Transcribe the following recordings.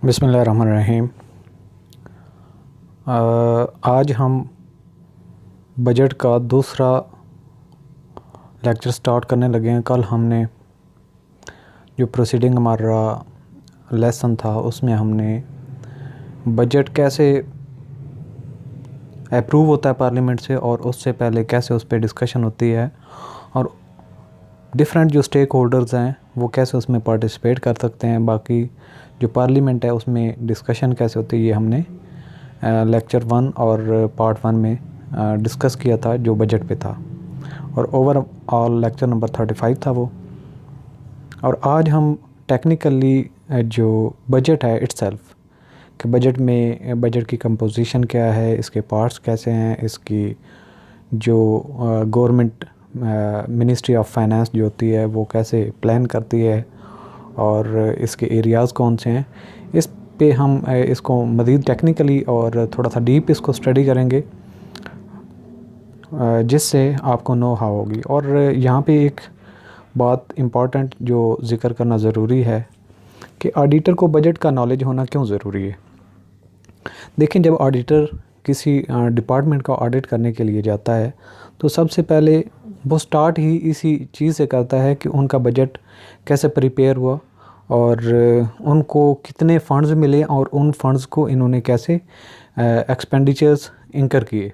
बिस्मिल्लाहिर्रहमानिर्रहीम। आज हम बजट का दूसरा लेक्चर स्टार्ट करने लगे हैं। कल हमने जो प्रोसीडिंग हमारा लेसन था उसमें हमने बजट कैसे अप्रूव होता है पार्लियामेंट से और उससे पहले कैसे उस पर डिस्कशन होती है और डिफरेंट जो स्टेक होल्डर्स हैं वो कैसे उसमें पार्टिसिपेट कर सकते हैं। बाकी जो पार्लियामेंट है उसमें डिस्कशन कैसे होती है ये हमने लेक्चर 1 और पार्ट 1 में डिस्कस किया था जो बजट पे था, और ओवरऑल लेक्चर नंबर 35 था वो। और आज हम टेक्निकली जो बजट है इट्सेल्फ कि बजट की कंपोजिशन क्या है, इसके पार्ट्स कैसे हैं, इसकी जो गवर्नमेंट मिनिस्ट्री ऑफ फाइनेंस जो होती है वो कैसे प्लान करती है और इसके एरियाज़ कौन से हैं, इस पे हम इसको मज़ीद टेक्निकली और थोड़ा सा डीप इसको स्टडी करेंगे जिससे आपको नो हाउ होगी। और यहाँ पे एक बात इम्पॉर्टेंट जो ज़िक्र करना ज़रूरी है कि ऑडिटर को बजट का नॉलेज होना क्यों ज़रूरी है। देखिए, जब ऑडिटर किसी डिपार्टमेंट का ऑडिट करने के लिए जाता है तो सबसे पहले वो स्टार्ट ही इसी चीज़ से करता है कि उनका बजट कैसे प्रिपेयर हुआ और उनको कितने फ़ंड्स मिले और उन फ़ंड्स को इन्होंने कैसे एक्सपेंडिचर्स इंकर किए।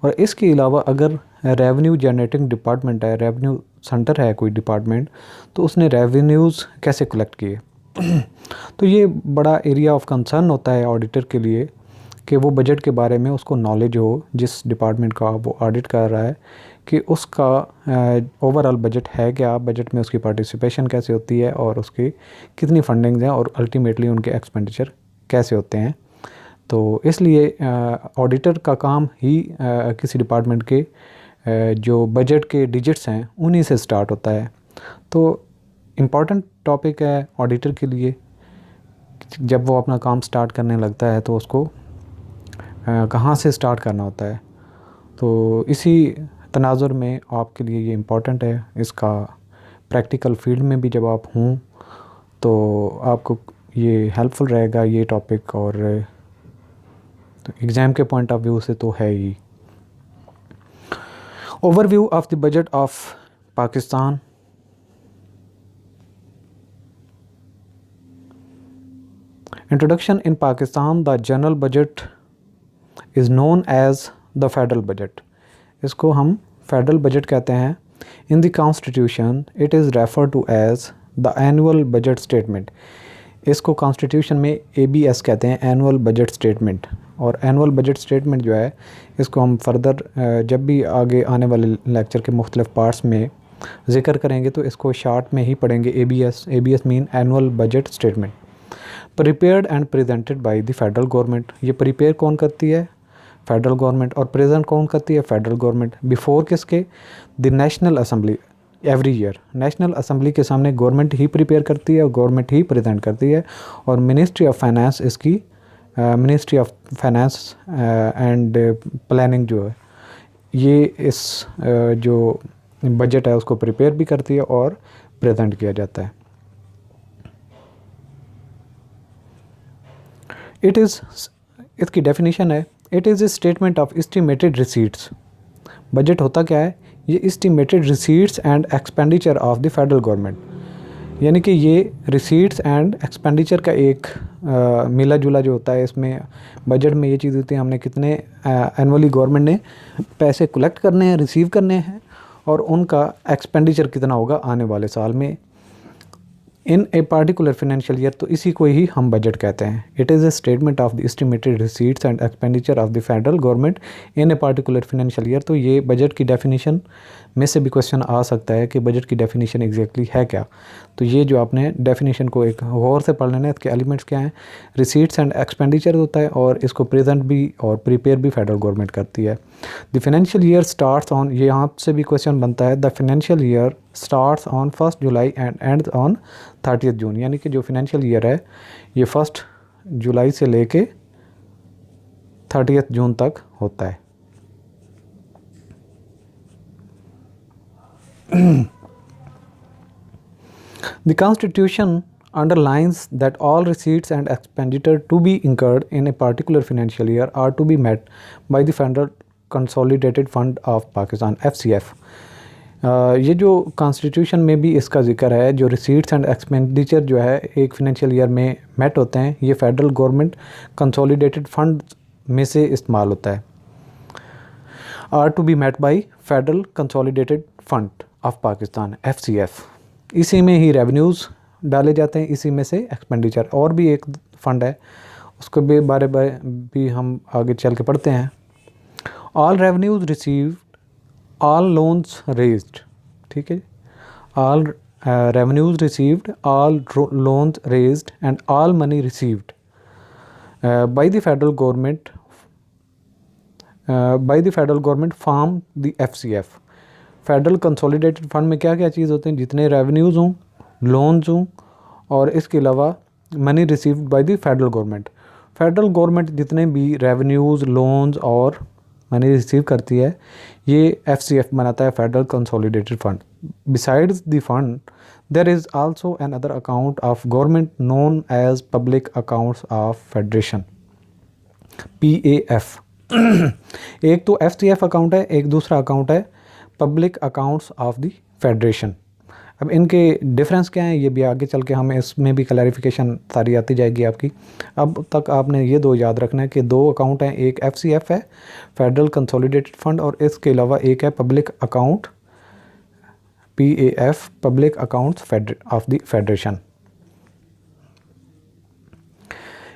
और इसके अलावा अगर रेवेन्यू जनरेटिंग डिपार्टमेंट है, रेवेन्यू सेंटर है कोई डिपार्टमेंट, तो उसने रेवेन्यूज़ कैसे कलेक्ट किए। तो ये बड़ा एरिया ऑफ कंसर्न होता है ऑडिटर के लिए कि वो बजट के बारे में उसको नॉलेज हो, जिस डिपार्टमेंट का वो ऑडिट कर रहा है, कि उसका ओवरऑल बजट है क्या, बजट में उसकी पार्टिसिपेशन कैसे होती है और उसकी कितनी फंडिंग्स हैं और अल्टीमेटली उनके एक्सपेंडिचर कैसे होते हैं। तो इसलिए ऑडिटर का काम ही किसी डिपार्टमेंट के जो बजट के डिजिट्स हैं उन्हीं से स्टार्ट होता है। तो इम्पॉर्टेंट टॉपिक है ऑडिटर के लिए। जब वो अपना काम स्टार्ट करने लगता है तो उसको कहाँ से स्टार्ट करना होता है। तो इसी तनाजुर में आपके लिए ये इम्पॉर्टेंट है। इसका प्रैक्टिकल फील्ड में भी जब आप हों तो आपको ये हेल्पफुल रहेगा ये टॉपिक, और तो एग्ज़ाम के पॉइंट ऑफ व्यू से तो है ही। Overview of the budget of Pakistan. Introduction in Pakistan, the general budget is known as the federal budget. इसको हम फेडरल बजट कहते हैं। In the constitution, it is referred to as the annual budget statement. इसको constitution में ABS कहते हैं, annual budget statement. और annual budget statement जो है इसको हम फर्दर जब भी आगे आने वाले लेक्चर के मुख्तलिफ पार्ट्स में ज़िक्र करेंगे तो इसको शार्ट में ही पढ़ेंगे। ABS mean annual budget statement. Prepared and presented by the federal government. ये प्रिपेयर कौन करती है? Federal government. और प्रेजेंट कौन करती है? Federal government. बिफोर किसके? The national assembly every year. National assembly के सामने गवर्नमेंट ही प्रिपेयर करती है और गवर्नमेंट ही प्रेजेंट करती है। और मिनिस्ट्री ऑफ फाइनेंस इसकी ministry of finance and planning जो है ये इस जो बजट है उसको प्रिपेयर भी करती है और प्रेजेंट किया जाता है। इट इज़, इसकी डेफिनेशन है, it is a statement of estimated receipts. Budget होता क्या है? ये estimated receipts and expenditure of the federal government, यानी कि ये रिसीट्स एंड एक्सपेंडिचर का एक मिला जुला जो होता है। इसमें बजट में ये चीज़ होती है हमने कितने एनुअली गवर्नमेंट ने पैसे कलेक्ट करने हैं, रिसीव करने हैं, और उनका एक्सपेंडिचर कितना होगा आने वाले साल में इन ए पार्टिकुलर फाइनेंशियल ईयर। तो इसी को ही हम बजट कहते हैं। It is a statement of the estimated receipts and expenditure of the federal government in a particular financial year. तो ये बजट की डेफिनेशन में से भी क्वेश्चन आ सकता है कि बजट की डेफिनेशन एग्जैक्टली है क्या। तो ये जो आपने डेफिनेशन को एक गौर से पढ़ लेना है, इसके एलिमेंट्स क्या हैं। रिसीट्स एंड एक्सपेंडिचर होता है और इसको प्रेजेंट भी और प्रिपेयर भी फेडरल गवर्नमेंट करती है। The financial year starts on, ये यहाँ से भी क्वेश्चन बनता है, the financial year starts on 1 July and and on 30 जून। यानी कि जो फाइनेंशियल ईयर है ये 1 जुलाई से लेके 30 जून तक होता है। The Constitution underlines that all receipts and expenditure to be incurred in a particular financial year are to be met by the Federal Consolidated Fund of Pakistan FCF। ये जो कॉन्स्टिट्यूशन में भी इसका जिक्र है, जो रिसीट्स एंड एक्सपेंडिचर जो है एक फिनेंशियल ईयर में मेट होते हैं, ये फेडरल गवर्नमेंट कंसोलिडेटेड फंड में से इस्तेमाल होता है। Are to be met by federal consolidated fund of Pakistan FCF। इसी में ही रेवेन्यूज़ डाले जाते हैं, इसी में से एक्सपेंडिचर। और भी एक फ़ंड है, उसके भी बारे में भी हम आगे चल के पढ़ते हैं। All revenues received, all loans raised, ठीक है, all revenues received, all loans raised and all money received by the federal government from the FCF। Federal consolidated fund में क्या क्या चीज़ होते हैं, जितने रेवेन्यूज़ हों, लोन्स हों, और इसके अलावा money received by the federal government. Federal government जितने भी रेवेन्यूज़, लोन्स और मनी रिसीव करती है, ये FCF बनाता है, federal consolidated fund. Besides the fund there is also an other account of government known as public accounts of federation PAF। एक तो FCF अकाउंट है, एक दूसरा अकाउंट है public accounts of the federation. अब इनके डिफरेंस क्या हैं, ये भी आगे चल के हमें इसमें भी क्लैरिफिकेशन सारी आती जाएगी आपकी। अब तक आपने ये दो याद रखना है कि दो अकाउंट हैं, एक FCF है, फेडरल कंसोलिडेटेड फंड, और इसके अलावा एक है public account PAF, public accounts of the federation.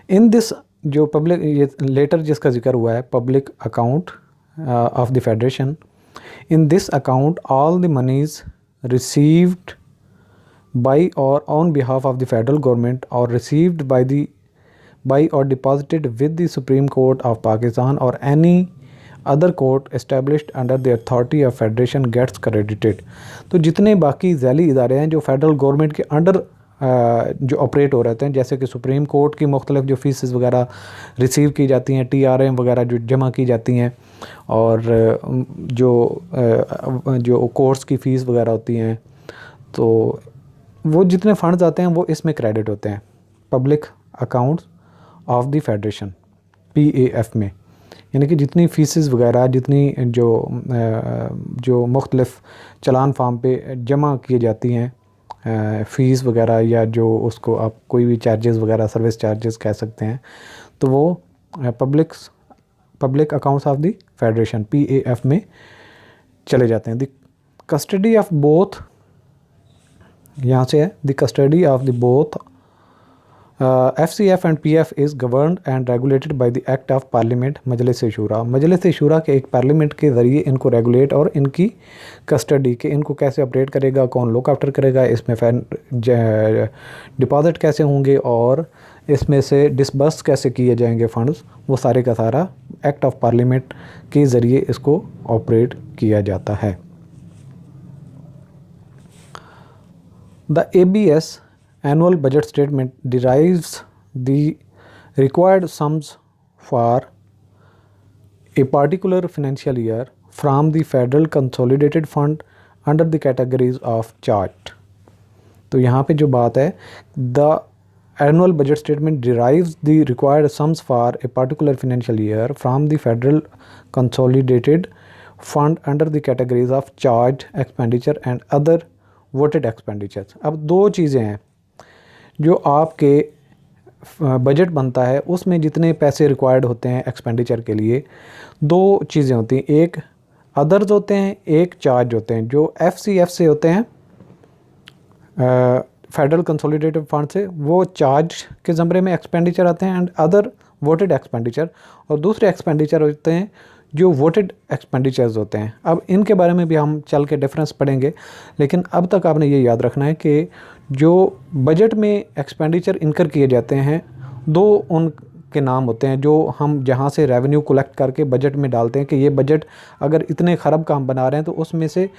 In this जो पब्लिक, ये लेटर जिसका जिक्र हुआ है, public account of the federation, in this account all the moneys received by or on behalf of the federal government or received by or deposited with the Supreme Court of Pakistan or any other court established under the authority of federation gets credited। तो जितने बाकी ज़ैली इदारे हैं जो federal government के under जो operate हो रहते हैं, जैसे कि सुप्रीम कोर्ट की मुख्तलिफ जो फीसेस वगैरह रिसीव की जाती हैं, TRM वगैरह जो जमा की जाती हैं, और जो कोर्ट्स की फ़ीस वगैरह होती हैं, तो वो जितने फ़ंड्स आते हैं वो इसमें क्रेडिट होते हैं public accounts of the federation PAF में। यानी कि जितनी फ़ीसेस वगैरह, जितनी जो मुख्तलिफ चलान फार्म पे जमा की जाती हैं, फ़ीस वगैरह, या जो उसको आप कोई भी चार्जेस वगैरह, सर्विस चार्जेस कह सकते हैं, तो वो public accounts of the federation PAF में चले जाते हैं। द कस्टडी ऑफ बोथ, यहाँ से है, the custody of the both FCF and PF is governed and regulated by the act of parliament Majlis Shura. Majlis शूरा के एक पार्लियामेंट के ज़रिए इनको रेगुलेट और इनकी कस्टडी के, इनको कैसे ऑपरेट करेगा, कौन लुक आफ्टर करेगा, इसमें डिपॉजिट कैसे होंगे और इसमें से डिसबर्स कैसे किए जाएंगे फ़ंड्स, वो सारे का सारा एक्ट ऑफ पार्लियामेंट के ज़रिए इसको ऑपरेट किया जाता है। The ABS annual budget statement derives the required sums for a particular financial year from the federal consolidated fund under the categories of chart। तो यहाँ पे जो बात है, the annual budget statement derives the required sums for a particular financial year from the federal consolidated fund under the categories of charge, expenditure and other voted expenditures। अब दो चीज़ें हैं, जो आपके बजट बनता है उसमें जितने पैसे रिक्वायर्ड होते हैं एक्सपेंडिचर के लिए, दो चीज़ें होती हैं, एक अदर्स होते हैं, एक चार्ज होते हैं। जो FCF से होते हैं, फेडरल कंसोलिडेटेड फंड से, वो चार्ज के ज़मरे में एक्सपेंडिचर आते हैं, एंड अदर वोटेड एक्सपेंडिचर, और दूसरे एक्सपेंडिचर होते हैं जो वोटेड एक्सपेंडिचर्स होते हैं। अब इनके बारे में भी हम चल के डिफरेंस पढ़ेंगे, लेकिन अब तक आपने ये याद रखना है कि जो बजट में एक्सपेंडिचर इनकर किए जाते हैं, दो उनके नाम होते हैं, जो हम जहाँ से रेवेन्यू कलेक्ट करके बजट में डालते हैं कि ये बजट अगर इतने खरब का हम बना रहे हैं तो उसमें से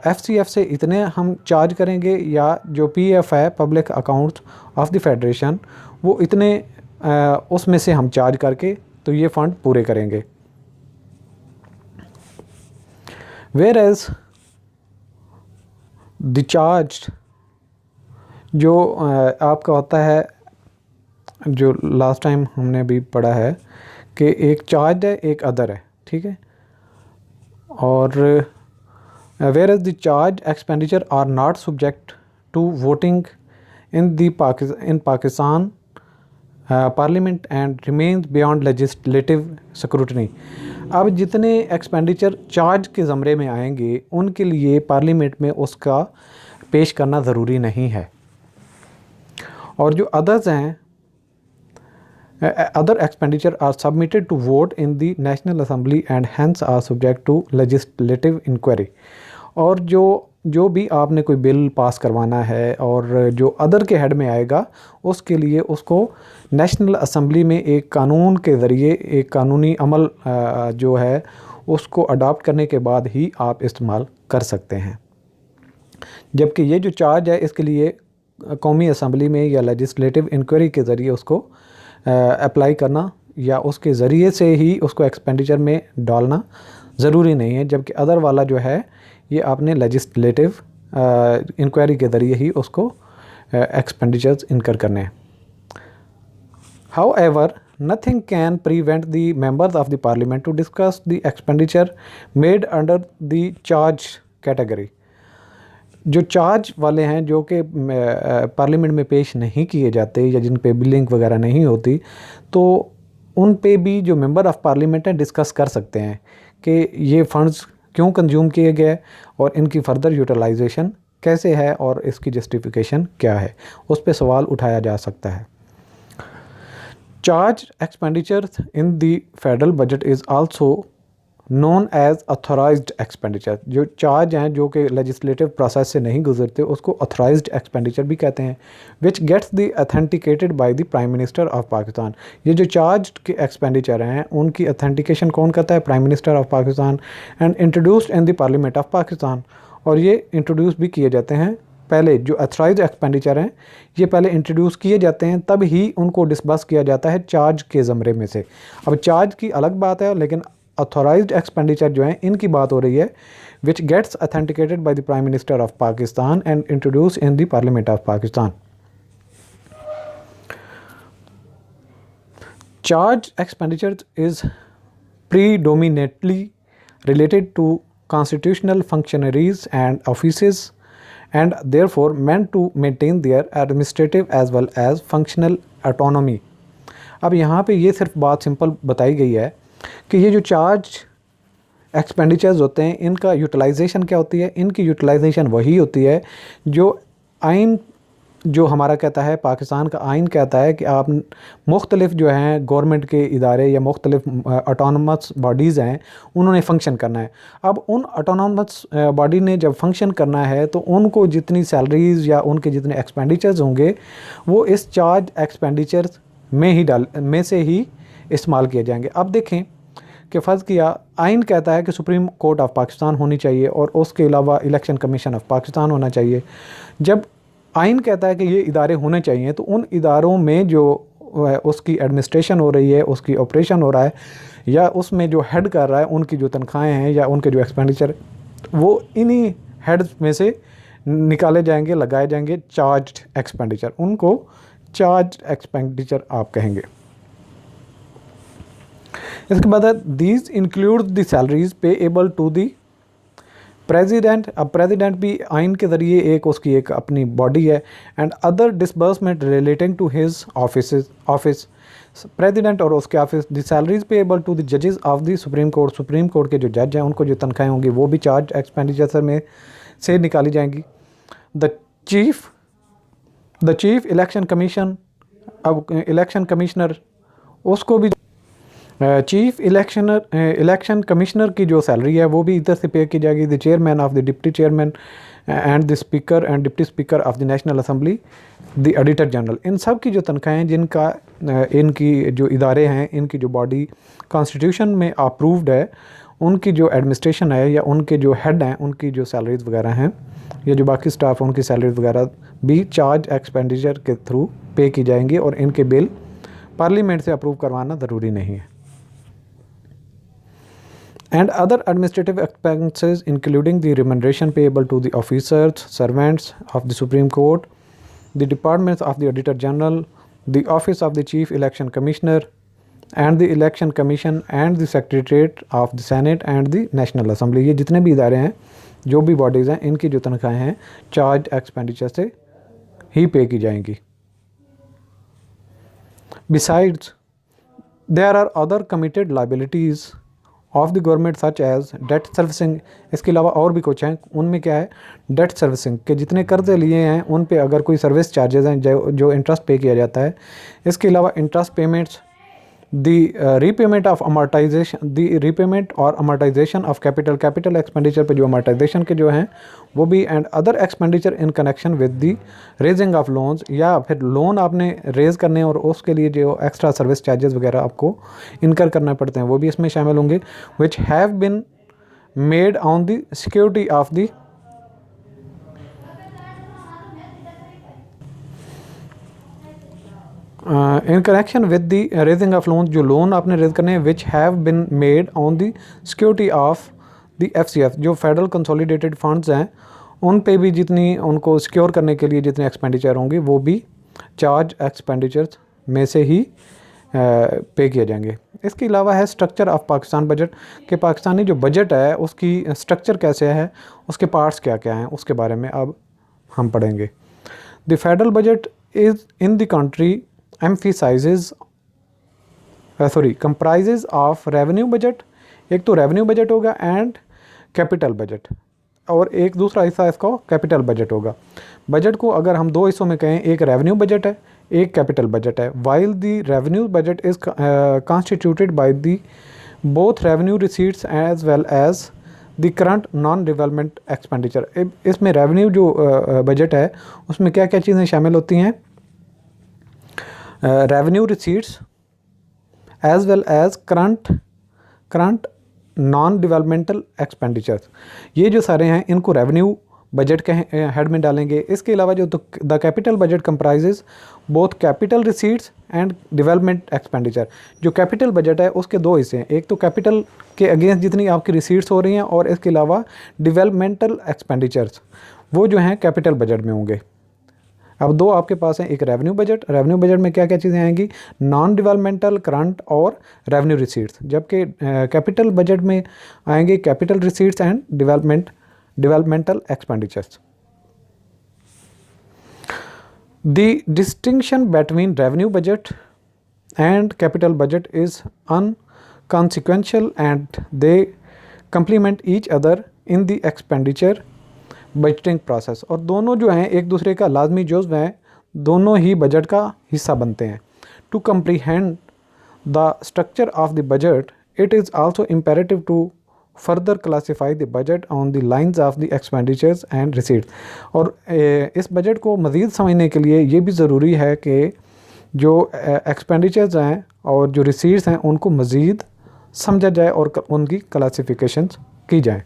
FCF से इतने हम चार्ज करेंगे, या जो PF है, public accounts of the federation, वो इतने उसमें से हम चार्ज करके तो ये फ़ंड पूरे करेंगे। Whereas the charged जो आपका होता है, जो लास्ट टाइम हमने भी पढ़ा है कि एक चार्ज है एक अदर है, ठीक है। और whereas the charge expenditure are not subject to voting in Pakistan parliament and remains beyond legislative scrutiny. अब जितने एक्सपेंडिचर चार्ज के ज़मरे में आएंगे उनके लिए पार्लियामेंट में उसका पेश करना ज़रूरी नहीं है। और जो अदर्स हैं, other expenditure are submitted to vote in the National Assembly and hence are subject to legislative inquiry। और जो भी आपने कोई बिल पास करवाना है और जो अदर के हेड में आएगा उसके लिए उसको नेशनल असम्बली में एक कानून के ज़रिए एक कानूनी अमल जो है उसको अडॉप्ट करने के बाद ही आप इस्तेमाल कर सकते हैं। जबकि ये जो चार्ज है इसके लिए कौमी असम्बली में या लेजिस्लेटिव इंक्वायरी के ज़रिए उसको अप्लाई करना या उसके ज़रिए से ही उसको एक्सपेंडिचर में डालना ज़रूरी नहीं है। जबकि अदर वाला जो है ये आपने लेजिस्लेटिव इंक्वायरी के ज़रिए ही उसको एक्सपेंडिचर्स इनकर करने हैं। However, nothing can prevent the members of the parliament to discuss the expenditure made under the charge category। जो चार्ज वाले हैं जो कि पार्लियामेंट में पेश नहीं किए जाते या जिन पे बिलिंग वगैरह नहीं होती, तो उन पे भी जो मेंबर ऑफ़ पार्लियामेंट हैं डिस्कस कर सकते हैं कि ये फ़ंड्स क्यों कंज्यूम किए गए और इनकी फ़र्दर यूटिलाइजेशन कैसे है और इसकी जस्टिफिकेशन क्या है, उस पे सवाल उठाया जा सकता है। Charge expenditures in the federal budget is also known as authorised expenditure. जो चार्ज हैं जो कि लेजिस्लेटिव प्रोसेस से नहीं गुजरते उसको अथोराइज्ड एक्सपेंडिचर भी कहते हैं, which gets the authenticated by the prime minister of Pakistan. ये जो चार्ज के एक्सपेंडिचर हैं उनकी अथेंटिकेशन कौन करता है? Prime minister of Pakistan and introduced in the parliament of Pakistan. और ये इंट्रोड्यूस भी किए जाते हैं पहले, जो अथोराइज्ड एक्सपेंडिचर हैं ये पहले इंट्रोड्यूस किए जाते हैं तब ही उनको डिस्बर्स किया जाता है चार्ज के ज़मरे में से। अब चार्ज की अलग बात है, लेकिन अथोराइज्ड एक्सपेंडिचर जो हैं इनकी बात हो रही है, which gets authenticated by the prime minister of Pakistan and introduce in the parliament of Pakistan. Charge expenditure is predominantly related to constitutional functionaries and offices and therefore meant to maintain their administrative as well as functional autonomy। अब यहाँ पे ये सिर्फ बात simple बताई गई है कि ये जो चार्ज एक्सपेंडिचर्स होते हैं इनका यूटिलाइजेशन क्या होती है। इनकी यूटिलाइजेशन वही होती है जो आइन जो हमारा कहता है, पाकिस्तान का आइन कहता है कि आप मुख्तलिफ जो हैं गवर्नमेंट के इदारे या मुख्तलिफ ऑटोनमस बॉडीज़ हैं उन्होंने फ़ंक्शन करना है। अब उन ऑटोनमस बॉडी ने जब फंक्शन करना है तो उनको जितनी सैलरीज़ या उनके जितने एक्सपेंडिचर्स होंगे वो इस चार्ज एक्सपेंडिचर्स में से ही इस्तेमाल किए जाएंगे। अब देखें कि फ़र्ज़ किया आइन कहता है कि सुप्रीम कोर्ट ऑफ पाकिस्तान होनी चाहिए और उसके अलावा इलेक्शन कमीशन ऑफ पाकिस्तान होना चाहिए। जब आइन कहता है कि ये इदारे होने चाहिए तो उन इदारों में जो उसकी एडमिनिस्ट्रेशन हो रही है, उसकी ऑपरेशन हो रहा है या उसमें जो हेड कर रहा है, उनकी जो तनख्वाहें हैं या उनके जो एक्सपेंडिचर, वो इन्हीं हेड्स में से निकाले जाएंगे, लगाए जाएंगे चार्ज एक्सपेंडिचर। उनको चार्ज एक्सपेंडिचर आप कहेंगे। इसके बाद है these include the salaries payable to the president. अब प्रेसिडेंट भी आइन के ज़रिए एक उसकी एक अपनी बॉडी है and other disbursement relating to his office president और उसके office. The salaries payable to the जजेस ऑफ द सुप्रीम कोर्ट के जो जज हैं उनको जो तनख्वाहें होंगी वो भी चार्ज एक्सपेंडिचर में से निकाली जाएंगी। द चीफ इलेक्शन कमीशन, अब इलेक्शन कमिश्नर उसको भी चीफ इलेक्शन कमिश्नर की जो सैलरी है वो भी इधर से पे की जाएगी। The chairman of the deputy chairman and the speaker and deputy speaker of the national assembly, the auditor general, इन सब की जो तनख्वाहें जिनका इनकी जो इदारे हैं, इनकी जो बॉडी कॉन्स्टिट्यूशन में अप्रूव्ड है, उनकी जो एडमिनिस्ट्रेशन है या उनके जो हेड हैं उनकी जो सैलरीज वगैरह हैं या जो बाकी स्टाफ उनकी सैलरीज वगैरह भी चार्ज एक्सपेंडिचर के थ्रू पे की जाएंगी और इनके बिल पार्लियामेंट से अप्रूव करवाना ज़रूरी नहीं है। And other administrative expenses including the remuneration payable to the officers, servants of the Supreme Court, the departments of the auditor general, the office of the chief election commissioner and the election commission and the secretariat of the senate and the national assembly. ये जितने भी इदारे हैं, जो भी bodies हैं, इनकी जो तनख्वाहें हैं चार्ज एक्सपेंडिचर से ही पे की जाएंगी। Besides there are other committed liabilities of the government such as debt servicing. इसके अलावा और भी कुछ हैं, उनमें क्या है, डेट सर्विसिंग के जितने कर्जे लिए हैं उन पे अगर कोई सर्विस चार्जेस हैं जो इंटरेस्ट पे किया जाता है। इसके अलावा interest payments, the repayment of amortisation, the repayment और अमोर्टाइजेशन ऑफ कैपिटल एक्सपेंडिचर पे जो अमोर्टाइजेशन के जो हैं वो भी, and other expenditure in connection with the raising of loans, या फिर लोन आपने रेज़ करने और उसके लिए जो एक्स्ट्रा सर्विस चार्जेस वगैरह आपको इनकर करना पड़ते हैं वो भी इसमें शामिल होंगे। Which have been made on the security of the in connection with the raising of loan, जो लोन आपने रेज करने हैं, which have been made on the security of the FCF, जो फेडरल कंसोलिडेटेड फंड्स हैं उन पे भी जितनी उनको सिक्योर करने के लिए जितने एक्सपेंडिचर होंगे वो भी चार्ज एक्सपेंडिचर्स में से ही पे किए जाएंगे। इसके अलावा है स्ट्रक्चर ऑफ पाकिस्तान बजट, के पाकिस्तानी जो बजट है उसकी स्ट्रक्चर कैसे है, उसके पार्ट्स क्या क्या हैं, उसके बारे में अब हम पढ़ेंगे। The federal budget is in the country comprises of revenue budget, एक तो रेवेन्यू बजट होगा एंड कैपिटल बजट, और एक दूसरा हिस्सा इसका कैपिटल बजट होगा। बजट को अगर हम दो हिस्सों में कहें, एक रेवेन्यू बजट है, एक कैपिटल बजट है। While the revenue budget is constituted by the both revenue receipts as well as the current non development expenditure. इसमें रेवेन्यू जो बजट है उसमें क्या क्या चीज़ें शामिल होती हैं, revenue receipts as well as current non developmental expenditures. ये जो सारे हैं इनको रेवेन्यू बजट के हेड में डालेंगे। इसके अलावा जो the capital budget comprises both capital receipts and development expenditure. जो कैपिटल बजट है उसके दो हिस्से हैं, एक तो कैपिटल के अगेंस्ट जितनी आपकी रिसीट्स हो रही हैं, और इसके अलावा डेवलपमेंटल एक्सपेंडिचर्स वो जो हैं कैपिटल बजट में होंगे। अब दो आपके पास हैं, एक रेवेन्यू बजट में क्या क्या चीज़ें आएंगी, नॉन डेवलपमेंटल, करंट और रेवेन्यू रिसीट्स, जबकि कैपिटल बजट में आएंगे capital receipts and developmental expenditures. The distinction between revenue budget and capital budget is inconsequential and they complement each other in the expenditure budgeting process. और दोनों जो हैं एक दूसरे का लाजमी जुज़्व हैं, दोनों ही बजट का हिस्सा बनते हैं। To comprehend the structure of the budget it is also imperative to further classify the budget on the lines of the expenditures and receipts. और इस बजट को मज़ीद समझने के लिए ये भी ज़रूरी है कि जो एक्सपेंडिचर्स हैं और जो रिसीट्स हैं उनको मज़ीद समझा जाए और उनकी क्लासिफिकेशन की जाए।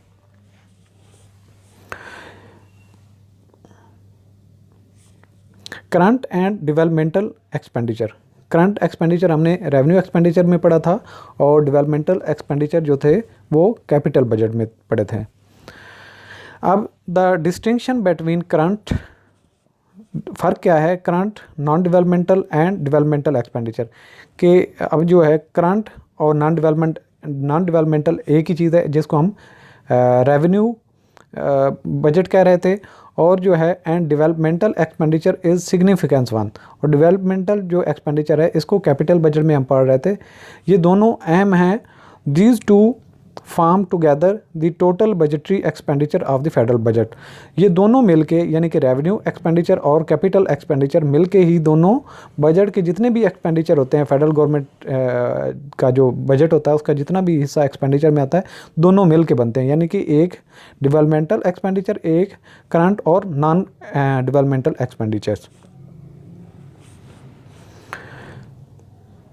Current and developmental expenditure. Current expenditure हमने रेवेन्यू एक्सपेंडिचर में पढ़ा था, और डेवलपमेंटल एक्सपेंडिचर जो थे वो कैपिटल बजट में पढ़े थे। अब द डिस्टिंक्शन बिटवीन करंट, फ़र्क क्या है current, non developmental and developmental expenditure के। अब जो है करंट और नॉन डेवलपमेंटल एक ही चीज़ है, जिसको हम रेवेन्यू बजट कह रहे थे, और जो है and developmental expenditure is significance one. और डेवलपमेंटल जो एक्सपेंडिचर है इसको कैपिटल बजट में हम पढ़ रहे थे। ये दोनों अहम हैं। These two form together the total budgetary expenditure of the federal budget. ये दोनों मिलके, यानी कि रेवेन्यू एक्सपेंडिचर और कैपिटल एक्सपेंडिचर मिलके ही दोनों बजट के जितने भी एक्सपेंडिचर होते हैं, फेडरल गवर्नमेंट का जो बजट होता है उसका जितना भी हिस्सा एक्सपेंडिचर में आता है, दोनों मिल के बनते हैं। यानी कि एक डेवलपमेंटल एक्सपेंडिचर, एक करंट और non developmental expenditures.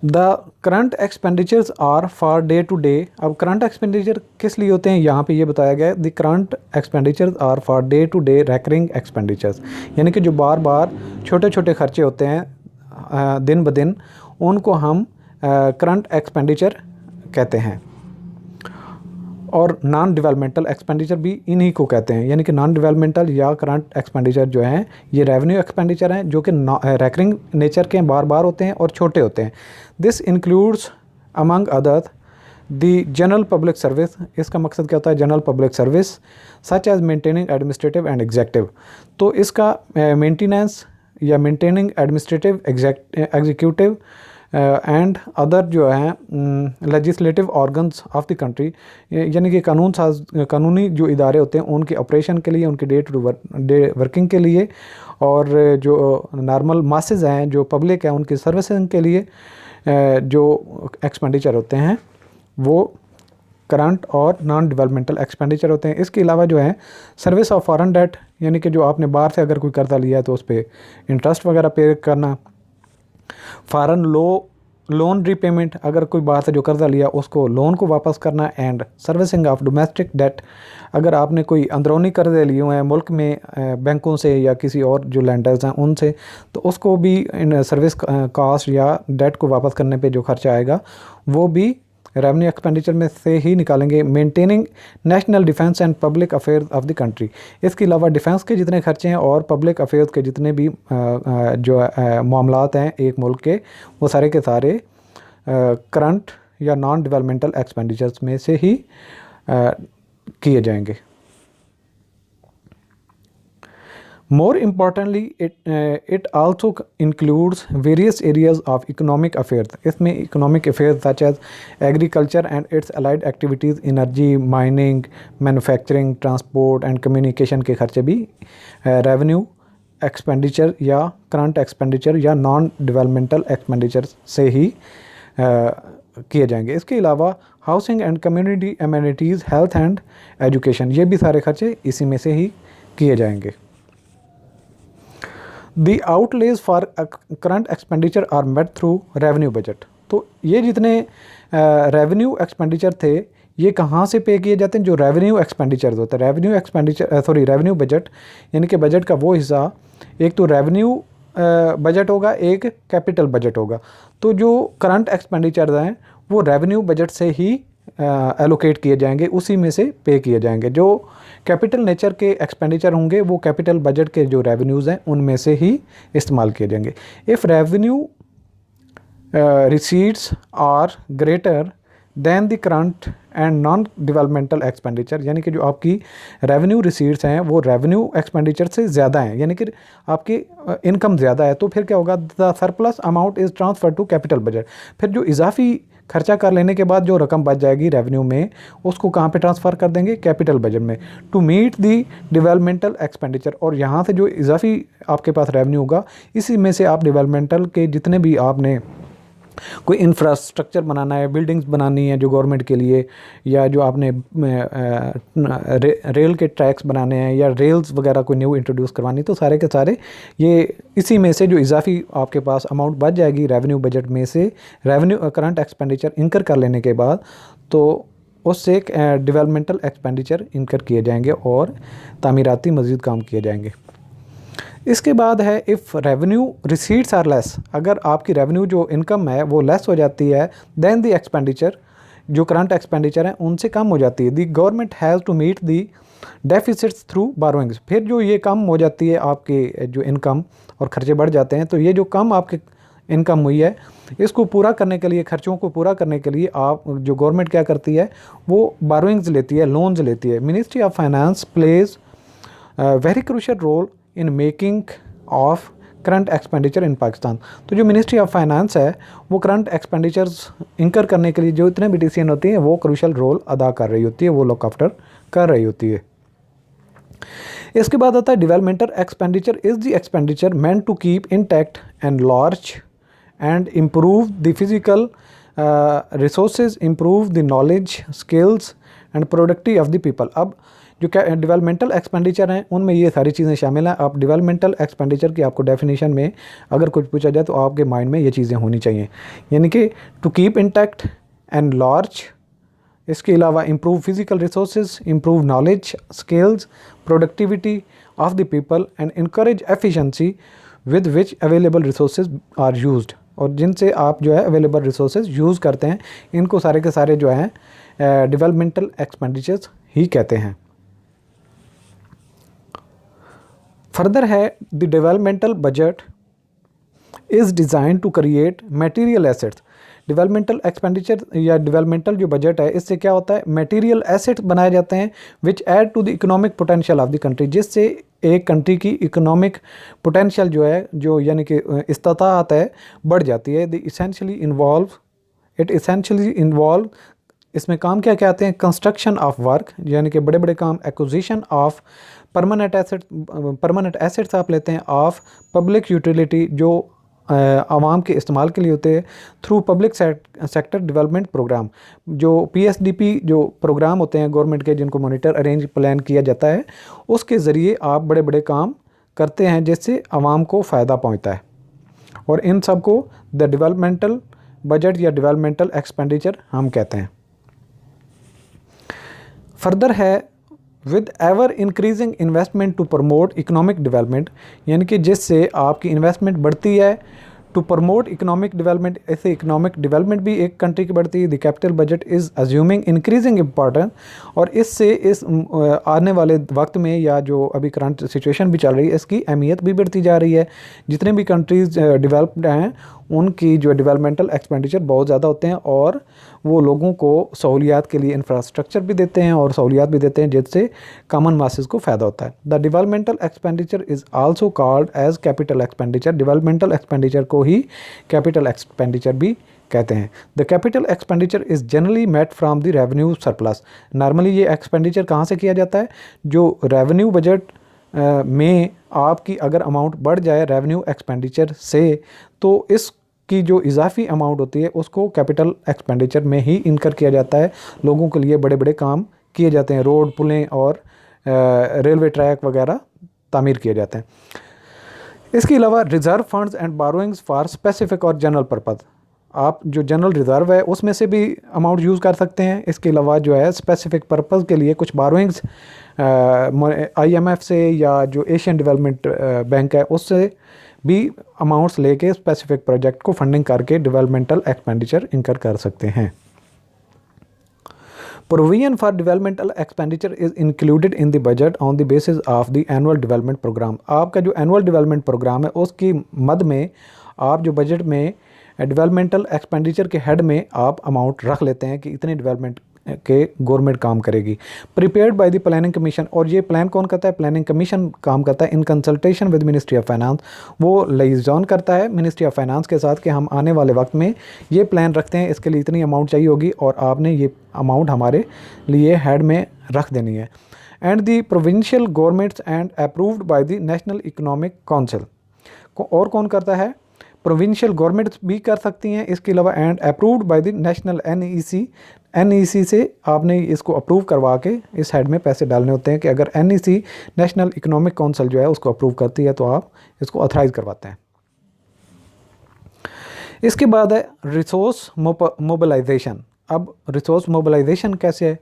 The current expenditures are for day to day. अब करंट एक्सपेंडिचर किस लिए होते हैं यहाँ पे ये बताया गया है। The current expenditures are for day to day recurring expenditures, यानी कि जो बार बार छोटे छोटे खर्चे होते हैं दिन ब दिन, उनको हम करंट एक्सपेंडिचर कहते हैं। और नॉन डेवलपमेंटल एक्सपेंडिचर भी इन्हीं को कहते हैं, यानी कि नॉन डेवलपमेंटल या करंट एक्सपेंडिचर जो हैं ये रेवेन्यू एक्सपेंडिचर हैं जो कि रेकरिंग नेचर के बार बार होते हैं और छोटे होते हैं। This includes among other the general public service. इसका मकसद क्या होता है? General public service such as maintaining administrative and executive. तो इसका मेंटेनेंस या maintaining administrative executive and other जो हैं legislative organs of the country, यानी कि कानूनी जो इदारे होते हैं उनके ऑपरेशन के लिए, उनके डे टू डे वर्किंग के लिए, और जो नॉर्मल मासेस हैं जो पब्लिक है उनकी सर्विसिंग के लिए जो एक्सपेंडिचर होते हैं वो करंट और नॉन डेवलपमेंटल एक्सपेंडिचर होते हैं। इसके अलावा जो है सर्विस ऑफ फॉरेन डेट, यानी कि जो आपने बाहर से अगर कोई कर्जा लिया है तो उस पर इंटरेस्ट वगैरह पे करना, फॉरेन लोन रीपेमेंट, अगर कोई बाहर से जो कर्जा लिया उसको लोन को वापस करना, and servicing of domestic debt, अगर आपने कोई अंदरूनी कर्जे लिए हुए हैं मुल्क में बैंकों से या किसी और जो लैंडर्स हैं उनसे, तो उसको भी इन सर्विस कॉस्ट या डेट को वापस करने पे जो खर्चा आएगा वो भी रेवेन्यू एक्सपेंडिचर में से ही निकालेंगे। Maintaining national defence and public affairs of the country, इसके अलावा डिफेंस के जितने खर्चे हैं और पब्लिक अफेयर्स के जितने भी जो मामलात हैं एक मुल्क के, वो सारे के सारे करंट या नॉन डेवलपमेंटल एक्सपेंडिचर्स में से ही किए जाएंगे। More importantly, it also includes various areas of economic affairs. इसमें economic affairs such as agriculture and its allied activities, energy, mining, manufacturing, transport and communication के खर्चे भी revenue expenditure या current expenditure या non developmental expenditure से ही किए जाएंगे। इसके अलावा housing and community amenities, health and education, ये भी सारे खर्चे इसी में से ही किए जाएंगे। The outlays for current expenditure are met through revenue budget। तो ये जितने रेवेन्यू एक्सपेंडिचर थे ये कहाँ से पे किए जाते हैं? जो रेवेन्यू एक्सपेंडिचर होता है, रेवेन्यू बजट, यानी कि बजट का वो हिस्सा, एक तो रेवेन्यू बजट होगा, एक कैपिटल बजट होगा। तो जो करंट एक्सपेंडिचर हैं वो रेवेन्यू बजट से ही एलोकेट किए जाएंगे, उसी में से पे किए जाएंगे। जो कैपिटल नेचर के एक्सपेंडिचर होंगे वो कैपिटल बजट के जो रेवेन्यूज़ हैं उनमें से ही इस्तेमाल किए जाएंगे। If revenue receipts are greater than the current and non developmental expenditure, यानी कि जो आपकी रेवेन्यू रिसीट्स हैं वो रेवेन्यू एक्सपेंडिचर से ज़्यादा हैं, यानी कि आपकी इनकम ज़्यादा है, तो फिर क्या होगा? The surplus amount is transfer to capital budget. फिर जो इजाफी खर्चा कर लेने के बाद जो रकम बच जाएगी रेवेन्यू में, उसको कहाँ पे ट्रांसफ़र कर देंगे? कैपिटल बजट में, to meet the developmental expenditure. और यहाँ से जो इजाफी आपके पास रेवेन्यू होगा इसी में से आप डेवलपमेंटल के जितने भी आपने कोई इंफ्रास्ट्रक्चर बनाना है, बिल्डिंग्स बनानी है जो गवर्नमेंट के लिए, या जो आपने रेल के ट्रैक्स बनाने हैं या रेल्स वगैरह कोई न्यू इंट्रोड्यूस करवानी, तो सारे के सारे ये इसी में से जो इजाफी आपके पास अमाउंट बच जाएगी रेवेन्यू बजट में से, रेवेन्यू करंट एक्सपेंडिचर इनकर कर लेने के बाद, तो उससे डेवलपमेंटल एक्सपेंडिचर इनकर किए जाएंगे और तामीराती मज़ीद काम किए जाएंगे। इसके बाद है if revenue receipts are less, अगर आपकी रेवेन्यू जो इनकम है वो लेस हो जाती है दैन द एक्सपेंडिचर, जो करंट एक्सपेंडिचर हैं उनसे कम हो जाती है, the government has to meet the deficits through borrowings. फिर जो ये कम हो जाती है आपके जो इनकम और खर्चे बढ़ जाते हैं, तो ये जो कम आपके इनकम हुई है इसको पूरा करने के लिए, खर्चों को पूरा करने के लिए आप जो गवर्नमेंट क्या करती है वो बारोइंग्स लेती है, लोन्स लेती है। Ministry of finance plays very crucial role in making of current expenditure in Pakistan. तो जो मिनिस्ट्री ऑफ फाइनेंस है वो करंट एक्सपेंडिचर्स इनकर करने के लिए जो इतने भी डिसीजन होती हैं वो क्रूशियल रोल अदा कर रही होती है, वो लुक आफ्टर कर रही होती है। इसके बाद आता है developmental expenditure is the expenditure meant to keep intact and large and improve the physical resources, improve the knowledge, skills and productivity of the people. अब जो डेवलपमेंटल एक्सपेंडिचर हैं उनमें ये सारी चीज़ें शामिल हैं। आप डेवलपमेंटल एक्सपेंडिचर की आपको डेफिनेशन में अगर कुछ पूछा जाए तो आपके माइंड में ये चीज़ें होनी चाहिए, यानी कि to keep intact and large, इसके अलावा improve physical resources, improve knowledge, skills, productivity of the people and encourage efficiency with which available resources are used, और जिनसे आप जो है अवेलेबल रिसोर्सेज यूज़ करते हैं इनको सारे के सारे जो हैं डेवलपमेंटल एक्सपेंडिचर्स ही कहते हैं। फर्दर है the developmental budget is design to create material assets. Developmental expenditure या डेवलपमेंटल जो बजट है, इससे क्या होता है, मटेरियल एसेट्स बनाए जाते हैं which add to the economic potential of the country, जिससे एक कंट्री की इकोनॉमिक पोटेंशियल जो है, जो यानी कि इस्ताअत है, बढ़ जाती है। इट इसेंशियली इन्वॉल्व इसमें काम क्या क्या आते हैं, कंस्ट्रक्शन ऑफ वर्क यानी कि बड़े बड़े काम, एक्विजिशन ऑफ परमानेंट एसेट्स आप लेते हैं, ऑफ पब्लिक यूटिलिटी जो आवाम के इस्तेमाल के लिए होते हैं, through public sector development programme, जो PSDP जो प्रोग्राम होते हैं गवर्नमेंट के, जिनको मॉनिटर अरेंज प्लान किया जाता है, उसके ज़रिए आप बड़े बड़े काम करते हैं जिससे आवाम को फ़ायदा पहुंचता है। और इन सब को द डेवलपमेंटल बजट या डेवलपमेंटल एक्सपेंडिचर हम कहते हैं। फर्दर है with ever increasing investment to promote economic development, यानी कि जिससे आपकी इन्वेस्टमेंट बढ़ती है टू प्रमोट इकोनॉमिक डेवलपमेंट, ऐसे इकोनॉमिक डेवलपमेंट भी एक कंट्री की बढ़ती है। The capital budget is assuming increasing importance, और इससे इस आने वाले वक्त में या जो अभी करंट सिचुएशन भी चल रही है, इसकी अहमियत भी बढ़ती जा रही है। जितने भी कंट्रीज़ डेवलप्ड हैं उनकी जो डेवलपमेंटल एक्सपेंडिचर बहुत ज़्यादा होते हैं, और वो लोगों को सहूलियात के लिए इंफ्रास्ट्रक्चर भी देते हैं और सहूलियात भी देते हैं जिससे कॉमन मासेस को फ़ायदा होता है। The developmental expenditure is also called as capital expenditure. Developmental expenditure को ही कैपिटल एक्सपेंडिचर भी कहते हैं। The capital expenditure is generally met from the revenue surplus. Normally ये एक्सपेंडिचर कहाँ से किया जाता है, जो रेवेन्यू बजट में आपकी अगर अमाउंट बढ़ जाए रेवेन्यू एक्सपेंडिचर से, तो इसकी जो इजाफी अमाउंट होती है उसको कैपिटल एक्सपेंडिचर में ही इनकर किया जाता है। लोगों के लिए बड़े बड़े काम किए जाते हैं, रोड, पुलें और रेलवे ट्रैक वगैरह तामीर किए जाते हैं। इसके अलावा reserve funds and borrowings for specific और जनरल पर्पज़, आप जो जनरल रिज़र्व है उसमें से भी अमाउंट यूज़ कर सकते हैं। इसके अलावा जो है स्पेसिफिक पर्पज़ के लिए कुछ बारोइंग्स IMF से या जो एशियन डेवलपमेंट बैंक है उससे भी अमाउंट्स लेके स्पेसिफिक प्रोजेक्ट को फंडिंग करके डेवलपमेंटल एक्सपेंडिचर इनकर कर सकते हैं। Provision for developmental expenditure is included in the budget on the basis of the annual development program। आपका जो एनुअल डेवलपमेंट प्रोग्राम है उसकी मद में आप जो बजट में डेवलपमेंटल एक्सपेंडिचर के हेड में आप अमाउंट रख लेते हैं कि इतने डेवलपमेंट के गवर्नमेंट काम करेगी। Prepared by the planning commission, और ये प्लान कौन करता है, प्लानिंग कमीशन काम करता है in consultation with ministry of finance. वो लाइजॉन करता है मिनिस्ट्री ऑफ फाइनेंस के साथ कि हम आने वाले वक्त में ये प्लान रखते हैं, इसके लिए इतनी अमाउंट चाहिए होगी और आपने ये अमाउंट हमारे लिए हेड में रख देनी है। And the provincial governments and approved by the national economic council, और कौन करता है, प्रोविंशियल गवर्नमेंट्स भी कर सकती हैं। इसके अलावा and approved by the national NEC से आपने इसको अप्रूव करवा के इस हेड में पैसे डालने होते हैं कि अगर NEC नेशनल इकोनॉमिक काउंसिल जो है उसको अप्रूव करती है तो आप इसको ऑथराइज करवाते हैं। इसके बाद है रिसोर्स मोबिलाइजेशन। अब रिसोर्स मोबिलाइजेशन कैसे है,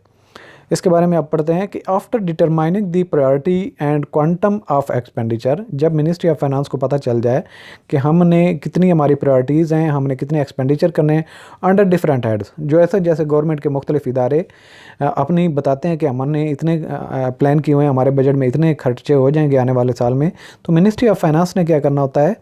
इसके बारे में आप पढ़ते हैं कि after determining the priority and quantum of expenditure, जब मिनिस्ट्री ऑफ फाइनेंस को पता चल जाए कि हमने कितनी हमारी प्रायोरिटीज़ हैं, हमने कितने एक्सपेंडिचर करने हैं अंडर डिफरेंट हेड्स, जो ऐसे जैसे गवर्नमेंट के मुख्तलिफ इदारे अपनी बताते हैं कि हमने इतने प्लान किए हुए हैं, हमारे बजट में इतने खर्चे हो जाएंगे आने वाले साल में, तो मिनिस्ट्री ऑफ फाइनेंस ने क्या करना होता है,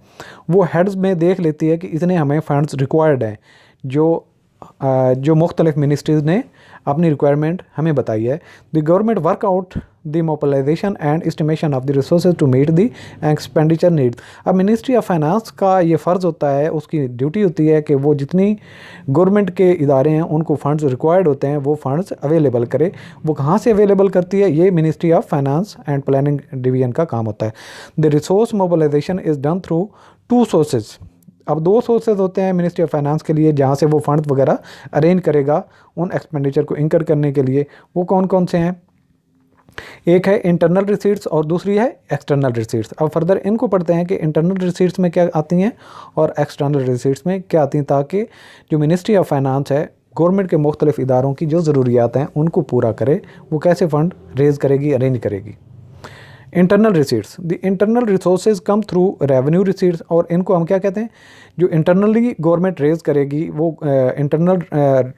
वो हेड्स में देख लेती है कि इतने हमें फंड्स रिक्वायर्ड हैं, जो मुख्तलिफ मिनिस्ट्रीज़ ने अपनी रिक्वायरमेंट हमें बताई है। The government work out the mobilisation and estimation of the resources to meet the expenditure needs. अब मिनिस्ट्री ऑफ फाइनेंस का ये फ़र्ज़ होता है, उसकी ड्यूटी होती है कि वो जितनी गवर्नमेंट के इदारे हैं उनको फ़ंड्स रिक्वायर्ड होते हैं वो फ़ंड्स अवेलेबल करे। वो कहाँ से अवेलेबल करती है, ये ministry of finance and planning division का काम होता है। The resource mobilisation is done through 2 sources. अब 2 सोर्सेज होते हैं मिनिस्ट्री ऑफ फाइनेंस के लिए जहाँ से वो फंड वगैरह अरेंज करेगा उन एक्सपेंडिचर को इंकर करने के लिए। वो कौन कौन से हैं, एक है इंटरनल रिसीट्स और दूसरी है एक्सटर्नल रिसीट्स। अब फर्दर इनको पढ़ते हैं कि इंटरनल रिसीट्स में क्या आती हैं और एक्सटर्नल रिसीट्स में क्या आती हैं, ताकि जो मिनिस्ट्री ऑफ फाइनेंस है गवर्नमेंट के मुख्तलिफ इदारों की जो ज़रूरियात हैं उनको पूरा करे, वो कैसे फ़ंड रेज़ करेगी, अरेंज करेगी। Internal receipts, the internal resources come through revenue receipts, और इनको हम क्या कहते हैं, जो इंटरनली गवर्नमेंट रेज करेगी वो इंटरनल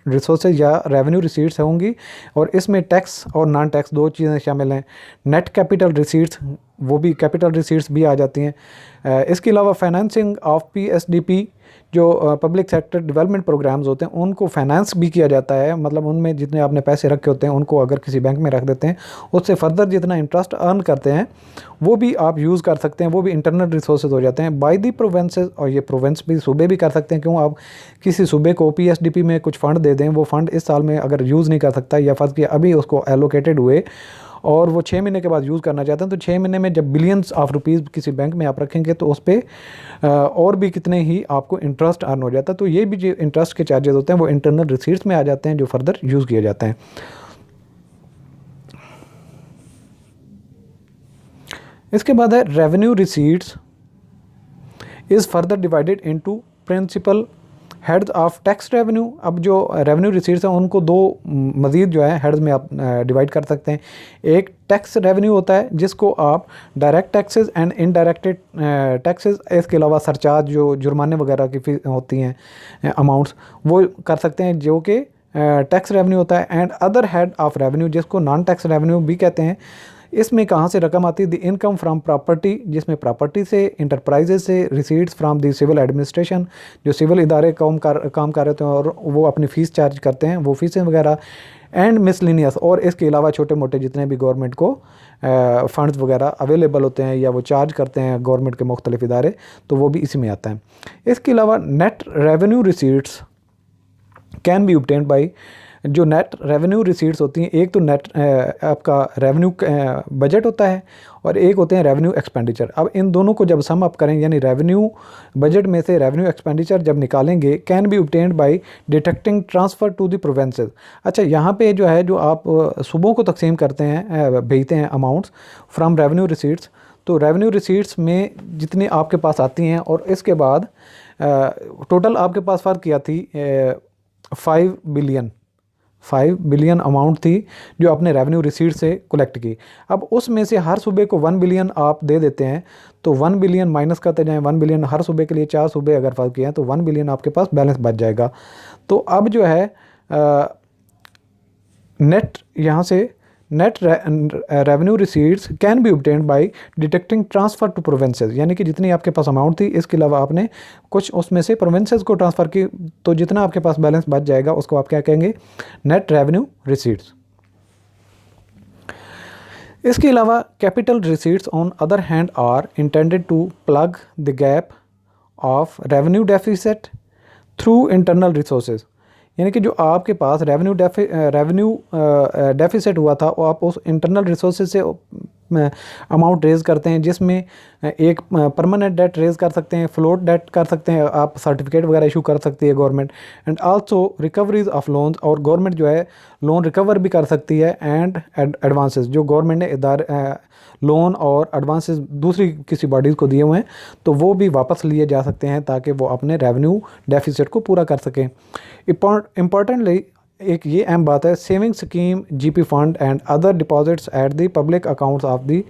रिसोर्सेज या रेवेन्यू रिसीट्स होंगी, और इसमें टैक्स और नॉन टैक्स दो चीज़ें शामिल हैं। नेट कैपिटल रिसीट्स, वो भी कैपिटल रिसीट्स भी आ जाती हैं। इसके अलावा फाइनेंसिंग ऑफ पीएसडीपी, जो पब्लिक सेक्टर डेवलपमेंट प्रोग्राम्स होते हैं उनको फाइनेंस भी किया जाता है, मतलब उनमें जितने आपने पैसे रखे होते हैं उनको अगर किसी बैंक में रख देते हैं, उससे फर्दर जितना इंटरेस्ट अर्न करते हैं वो भी आप यूज़ कर सकते हैं, वो भी इंटरनल रिसोर्सेज हो जाते हैं बाय दी प्रोवेंसेस। और ये प्रोवेंस भी सूबे भी कर सकते हैं, क्यों आप किसी सूबे को पीएसडीपी में कुछ फ़ंड दे दें, वो फ़ंड इस साल में अगर यूज़ नहीं कर सकता या फर्ज किया अभी उसको एलोकेटेड हुए और वो 6 महीने के बाद यूज़ करना चाहते हैं, तो 6 महीने में जब बिलियंस ऑफ रुपीज़ किसी बैंक में आप रखेंगे तो उस पर और भी कितने ही आपको इंटरेस्ट अर्न हो जाता है। तो ये भी जो इंटरेस्ट के चार्जेस होते हैं वो इंटरनल रिसीट्स में आ जाते हैं, जो फर्दर यूज़ किए जाते हैं। इसके बाद है revenue receipts is further divided into principal heads of tax revenue. अब जो रेवेन्यू रिसीट्स हैं उनको दो मज़ीद जो है हेड्स में आप डिवाइड कर सकते हैं। एक टैक्स रेवेन्यू होता है जिसको आप डायरेक्ट टैक्सेस एंड इनडायरेक्टेड टैक्सेस, इसके अलावा सरचार्ज जो जुर्माने वगैरह की होती हैं अमाउंट्स, वो कर सकते हैं, जो कि टैक्स रेवेन्यू होता है। And other head of revenue जिसको नॉन टैक्स रेवेन्यू भी कहते हैं। इसमें कहाँ से रकम आती है, द इनकम फ्राम प्रॉपर्टी, जिसमें प्रॉपर्टी से, इंटरप्राइजेज से, receipts from the civil administration, जो सिविल इदारे काम कर रहे होते हैं और वो अपनी फ़ीस चार्ज करते हैं, वो फीसें वगैरह। एंड मिसलिनियस, और इसके अलावा छोटे मोटे जितने भी गवर्नमेंट को फंड्स वगैरह अवेलेबल होते हैं या वो चार्ज करते हैं गवर्नमेंट के मुख्तलिफ इदारे, तो वो भी इसी में आता है। इसके अलावा net revenue receipts can be obtained by, जो नेट रेवेन्यू रिसीट्स होती हैं, एक तो नेट आपका रेवेन्यू बजट होता है और एक होते हैं रेवेन्यू एक्सपेंडिचर। अब इन दोनों को जब सम अप करें, यानी रेवेन्यू बजट में से रेवेन्यू एक्सपेंडिचर जब निकालेंगे, can be obtained by deducting transfer to the provinces. अच्छा, यहाँ पे जो है, जो आप सूबों को तकसीम करते हैं, भेजते हैं अमाउंट्स फ्राम रेवेन्यू रिसीट्स, तो रेवेन्यू रिसीट्स में जितनी आपके पास आती हैं और इसके बाद टोटल आपके पास फ़र्क किया थी 5 बिलियन अमाउंट थी जो आपने रेवेन्यू रिसीट से कलेक्ट की। अब उसमें से हर सूबे को 1 बिलियन आप दे देते हैं, तो 1 बिलियन माइनस करते जाएँ, 1 बिलियन हर सूबे के लिए, 4 सूबे अगर फर्क किए हैं तो 1 बिलियन आपके पास बैलेंस बच जाएगा। तो अब जो है नेट, यहाँ से net revenue receipts can be obtained by deducting transfer to provinces, यानी कि जितनी आपके पास अमाउंट थी इसके अलावा आपने कुछ उसमें से प्रोविंसेस को ट्रांसफ़र की, तो जितना आपके पास बैलेंस बच जाएगा उसको आप क्या कहेंगे, नेट रेवेन्यू रिसीट्स। इसके अलावा capital receipts on other hand are intended to plug the gap of revenue deficit through internal resources, यानी कि जो आपके पास रेवेन्यू डेफिसिट हुआ था वो आप उस इंटरनल रिसोर्सेज से अमाउंट रेज़ करते हैं, जिसमें एक परमानेंट डेट रेज़ कर सकते हैं, फ्लोट डेट कर सकते हैं, आप सर्टिफिकेट वगैरह इशू कर सकती है government, and also recoveries of loans, और गवर्नमेंट जो है लोन रिकवर भी कर सकती है, एंड एडवांसेस, जो गवर्नमेंट ने लोन और एडवांसेस दूसरी किसी बॉडीज़ को दिए हुए हैं तो वो भी वापस लिए जा सकते हैं ताकि वो अपने रेवेन्यू डेफिसिट को पूरा कर सकें। इम्पॉर्टेंटली एक ये अहम बात है, saving scheme, GP fund and other deposits at the public accounts of the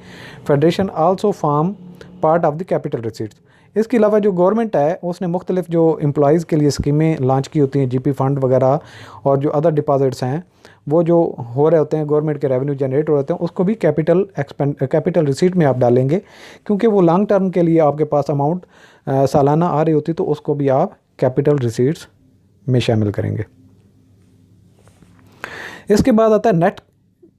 federation also form part of the capital receipts. इसके अलावा जो गवर्नमेंट है उसने मुख्तलिफ जो एम्प्लॉयज़ के लिए स्कीमें लॉन्च की होती हैं, जीपी फंड वगैरह, और जो अदर डिपॉजिट्स हैं वो जो हो रहे होते हैं, गवर्नमेंट के रेवेन्यू जनरेट हो रहे होते हैं, उसको भी कैपिटल रिसीट में आप डालेंगे, क्योंकि वो लॉन्ग टर्म के लिए आपके पास अमाउंट सालाना आ रही होती, तो उसको भी आप कैपिटल रिसीट्स में शामिल करेंगे। इसके बाद आता है नेट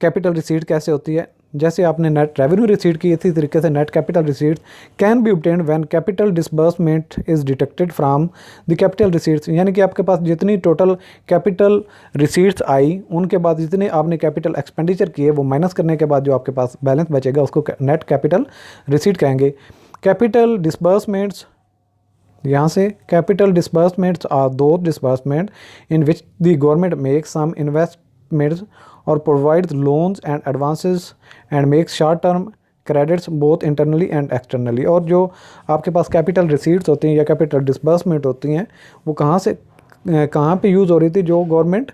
कैपिटल रिसीट कैसे होती है। जैसे आपने नेट रेवेन्यू रिसीट की, इसी तरीके से net capital receipt can be obtained when capital disbursement is deducted from the capital receipts, यानी कि आपके पास जितनी टोटल कैपिटल रिसीट्स आई उनके बाद जितने आपने कैपिटल एक्सपेंडिचर किए वो माइनस करने के बाद जो आपके पास बैलेंस बचेगा उसको नेट कैपिटल रिसीट कहेंगे। कैपिटल डिसबर्समेंट्स, यहाँ से capital disbursements are those disbursement in which the government makes some investments और provides loans and advances and makes short term credits both internally and externally। और जो आपके पास capital receipts होती हैं या कैपिटल डिसबर्समेंट होती हैं वो कहाँ से कहाँ पे यूज़ हो रही थी, जो गवर्नमेंट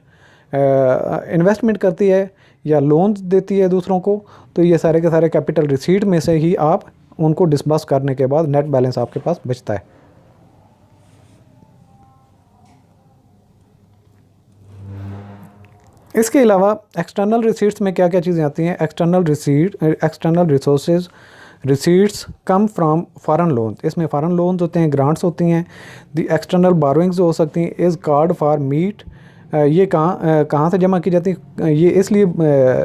इन्वेस्टमेंट करती है या लोन्स देती है दूसरों को, तो ये सारे के सारे कैपिटल रिसीट में से ही आप उनको डिस्बर्स करने के बाद नेट बैलेंस आपके पास बचता है। इसके अलावा एक्सटर्नल रिसीट्स में क्या क्या चीज़ें आती हैं? External resources receipts come from foreign loans. इसमें फॉरेन लोन्स होते हैं, ग्रांट्स होती हैं। दी एक्सटर्नल बारोइंग्स हो सकती हैं। इज़ कार्ड फॉर मीट, ये कहाँ से जमा की जाती है? ये इसलिए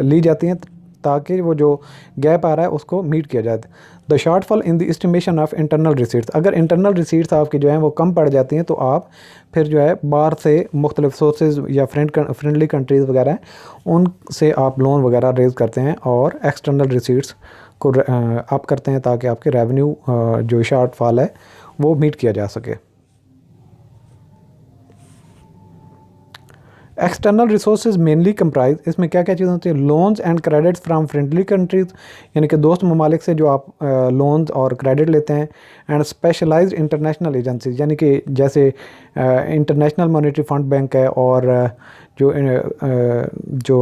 ली जाती हैं ताकि वो जो गैप आ रहा है उसको मीट किया जाए। The shortfall in the estimation of internal receipts, अगर इंटरनल रिसीट्स आपकी जो हैं वो कम पड़ जाती हैं तो आप फिर जो है बाहर से मुख्तलिफ सोर्सेज या फ्रेंडली कंट्रीज़ वगैरह हैं उनसे आप लोन वगैरह रेज़ करते हैं और एक्सटर्नल रिसीट्स को अप करते हैं ताकि आपके रेवेन्यू जो शॉर्टफॉल है वो मीट किया जा सके। एक्सटर्नल रिसोर्सेज मेनली कंप्राइज, इसमें क्या क्या चीज़ें होती हैं? Loans and credits from friendly countries, यानी कि दोस्त ममालिक से जो आप लोन्स और क्रेडिट लेते हैं। एंड स्पेशलाइज्ड इंटरनेशनल एजेंसीज, यानी कि जैसे इंटरनेशनल मॉनेटरी फंड बैंक है और जो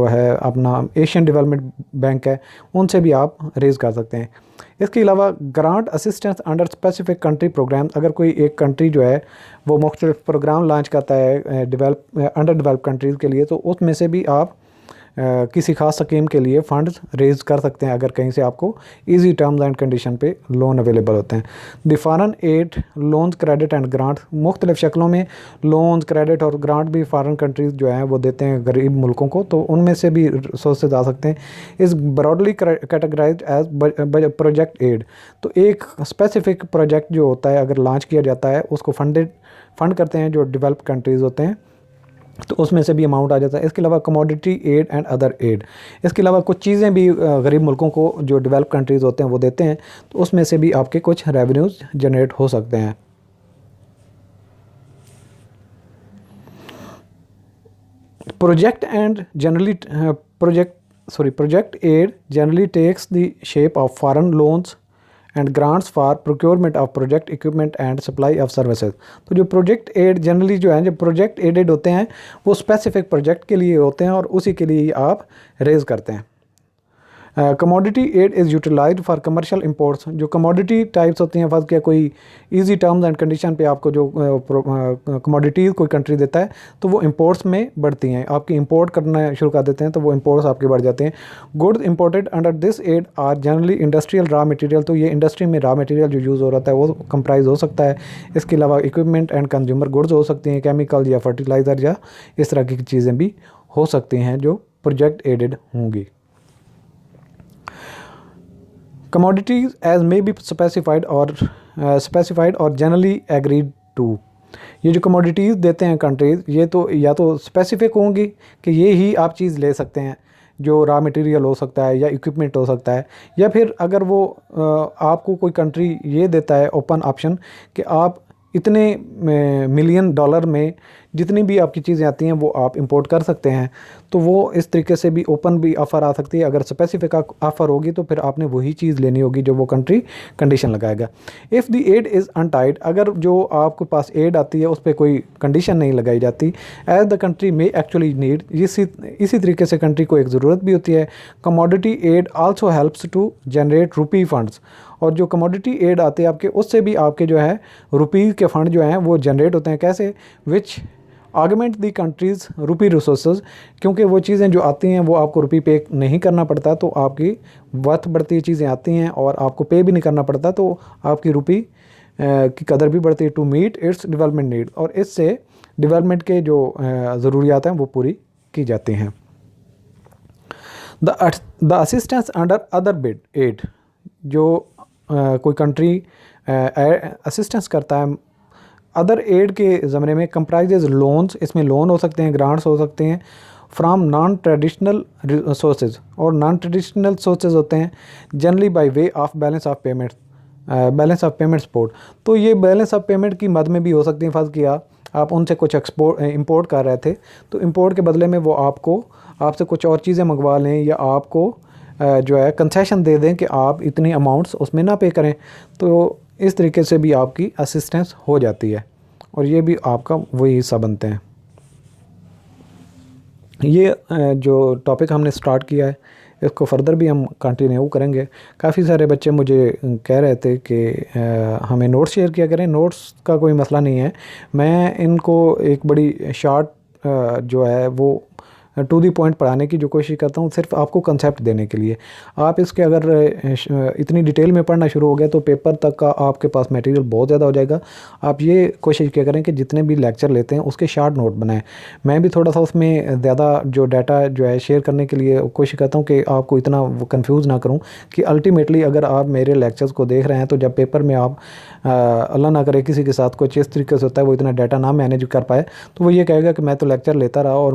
है अपना एशियन डेवलपमेंट बैंक है, उनसे भी आप रेज़ कर सकते हैं। इसके अलावा grant assistance under specific country programme, अगर कोई एक कंट्री जो है वो मुख्तलिफ प्रोग्राम लॉन्च करता है अंडर डेवलप कंट्रीज़ के लिए, तो उसमें से भी आप किसी खास स्कीम के लिए फ़ंड्स रेज़ कर सकते हैं अगर कहीं से आपको इजी टर्म्स एंड कंडीशन पे लोन अवेलेबल होते हैं। The foreign add loans credit and grant, मुख्तलिफ शक्लों में लोन्स क्रेडिट और ग्रांट भी फॉरेन कंट्रीज़ जो हैं वो देते हैं गरीब मुल्कों को, तो उनमें से भी सोर्सेज आ सकते हैं। Is broadly categorised as project aid, तो एक स्पेसिफिक प्रोजेक्ट जो होता है अगर लॉन्च किया जाता है उसको फंड करते हैं जो डेवलप कंट्रीज़ होते हैं, तो उसमें से भी अमाउंट आ जाता है। इसके अलावा commodity aid and other aid, इसके अलावा कुछ चीज़ें भी गरीब मुल्कों को जो डेवलप कंट्रीज़ होते हैं वो देते हैं, तो उसमें से भी आपके कुछ रेवेन्यूज़ जनरेट हो सकते हैं। Project aid generally takes the shape of foreign loans and grants for procurement of project equipment and supply of services. तो जो प्रोजेक्ट एड जनरली जो है, जो प्रोजेक्ट एडेड होते हैं वो स्पेसिफिक प्रोजेक्ट के लिए होते हैं और उसी के लिए ही आप रेज़ करते हैं। Commodity aid is utilised for commercial imports, जो कमोडिटी टाइप्स होती हैं, फर्स्ट क्या कोई इजी टर्म्स एंड कंडीशन पे आपको जो कमोडिटीज़ कोई कंट्री देता है तो वो इंपोर्ट्स में बढ़ती हैं, आपकी इंपोर्ट करना शुरू कर देते हैं तो वो इंपोर्ट्स आपके बढ़ जाते हैं। Goods imported under this aid are generally industrial raw material, तो ये इंडस्ट्री में रॉ मटेरियल जो यूज़ हो रहा है वो कंप्राइज हो सकता है। इसके अलावा इक्विपमेंट एंड कंज्यूमर गुड्स हो सकती हैं, केमिकल या फर्टिलाइज़र या इस तरह की चीज़ें भी हो सकती हैं जो प्रोजेक्ट एडेड होंगी। Commodities as may be specified or generally agreed to, ये जो कमोडिटीज़ देते हैं कंट्रीज़, ये तो या तो स्पेसिफिक होंगी कि ये ही आप चीज़ ले सकते हैं, जो रॉ मटेरियल हो सकता है या इक्विपमेंट हो सकता है, या फिर अगर वो आपको कोई कंट्री ये देता है ओपन ऑप्शन कि आप इतने मिलियन डॉलर में जितनी भी आपकी चीज़ें आती हैं वो आप इंपोर्ट कर सकते हैं, तो वो इस तरीके से भी ओपन भी ऑफ़र आ सकती है। अगर स्पेसिफिक ऑफ़र होगी तो फिर आपने वही चीज़ लेनी होगी जो वो कंट्री कंडीशन लगाएगा। If the aid is untied, अगर जो आपके पास एड आती है उस पर कोई कंडीशन नहीं लगाई जाती, एज द कंट्री में एक्चुअली नीड, इसी तरीके से कंट्री को एक ज़रूरत भी होती है। Commodity aid also helps to generate rupee funds, और जो कमोडिटी एड आते हैं आपके उससे भी आपके जो है रुपी के फंड जो हैं वो जनरेट होते हैं। कैसे? विच आगमेंट दी कंट्रीज़ रुपी रिसोर्सेज, क्योंकि वो चीज़ें जो आती हैं वो आपको रुपी पे नहीं करना पड़ता, तो आपकी वर्थ बढ़ती चीज़ें आती हैं और आपको पे भी नहीं करना पड़ता, तो आपकी रुपी की कदर भी बढ़ती है। To meet its development need, और इससे डेवलपमेंट के जो ज़रूरियात हैं वो पूरी की जाती हैं। The assistance under other bid aid, जो कोई कंट्री असिस्टेंस करता है अदर एड के ज़माने में, कंप्राइजेज लोन्स, इसमें लोन हो सकते हैं, ग्रांट्स हो सकते हैं फ्राम नॉन ट्रेडिशनल सोर्सेज, और नॉन ट्रेडिशनल सोर्सेज होते हैं generally by way of balance of payment support. तो ये बैलेंस ऑफ पेमेंट की मद में भी हो सकती है। फर्ज किया आप उनसे कुछ इंपोर्ट कर रहे थे, तो इंपोर्ट के बदले में वो आपसे कुछ और चीज़ें मंगवा लें या आपको जो है कंसेशन दे दें कि आप इतनी अमाउंट्स उसमें ना पे करें, तो इस तरीके से भी आपकी असिस्टेंस हो जाती है और ये भी आपका वही हिस्सा बनते हैं। ये जो टॉपिक हमने स्टार्ट किया है इसको फर्दर भी हम कंटिन्यू करेंगे। काफ़ी सारे बच्चे मुझे कह रहे थे कि हमें नोट्स शेयर किया करें। नोट्स का कोई मसला नहीं है, मैं इनको एक बड़ी शार्ट जो है वो टू दी पॉइंट पढ़ाने की जो कोशिश करता हूँ, सिर्फ आपको कंसेप्ट देने के लिए। आप इसके अगर इतनी डिटेल में पढ़ना शुरू हो गया तो पेपर तक का आपके पास मटेरियल बहुत ज़्यादा हो जाएगा। आप ये कोशिश किया करें कि जितने भी लेक्चर लेते हैं उसके शार्ट नोट बनाएं। मैं भी थोड़ा सा उसमें ज़्यादा जो डाटा जो है शेयर करने के लिए कोशिश करता हूँ कि आपको इतना कंफ्यूज ना करूँ कि अल्टीमेटली अगर आप मेरे लेक्चर्स को देख रहे हैं तो जब पेपर में आप अल्लाह ना करे किसी के साथ कुछ इस तरीके से होता है वो इतना डाटा ना मैनेज कर पाए, तो वो ये कहेगा कि मैं तो लेक्चर लेता रहा और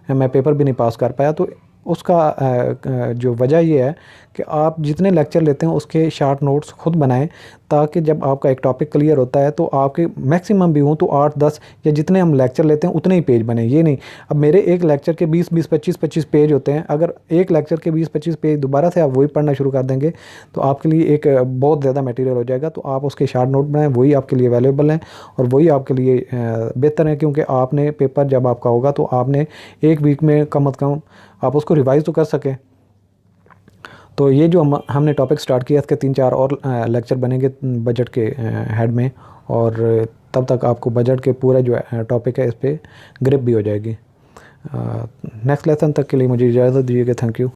मैं पेपर भी नहीं पास कर पाया। तो उसका जो वजह ये है कि आप जितने लेक्चर लेते हैं उसके शार्ट नोट्स खुद बनाएं, ताकि जब आपका एक टॉपिक क्लियर होता है तो आपके मैक्सिमम भी हों तो 8-10 या जितने हम लेक्चर लेते हैं उतने ही पेज बने। ये नहीं अब मेरे एक लेक्चर के 20-20 25-25 पेज होते हैं, अगर एक लेक्चर के 20-25 पेज दोबारा से आप वही पढ़ना शुरू कर देंगे तो आपके लिए एक बहुत ज़्यादा मटेरियल हो जाएगा। तो आप उसके शार्ट नोट बनाएं, वही आपके लिए वैल्यूएबल हैं और वही आपके लिए बेहतर है, क्योंकि आपने पेपर जब आपका होगा तो आपने एक वीक में कम अज़ कम आप उसको रिवाइज़ तो कर सकें। तो ये जो हमने टॉपिक स्टार्ट किया इसके 3-4 और लेक्चर बनेंगे बजट के हेड में, और तब तक आपको बजट के पूरा जो टॉपिक है इस पर ग्रिप भी हो जाएगी। नेक्स्ट लेसन तक के लिए मुझे इजाज़त दीजिएगा। Thank you.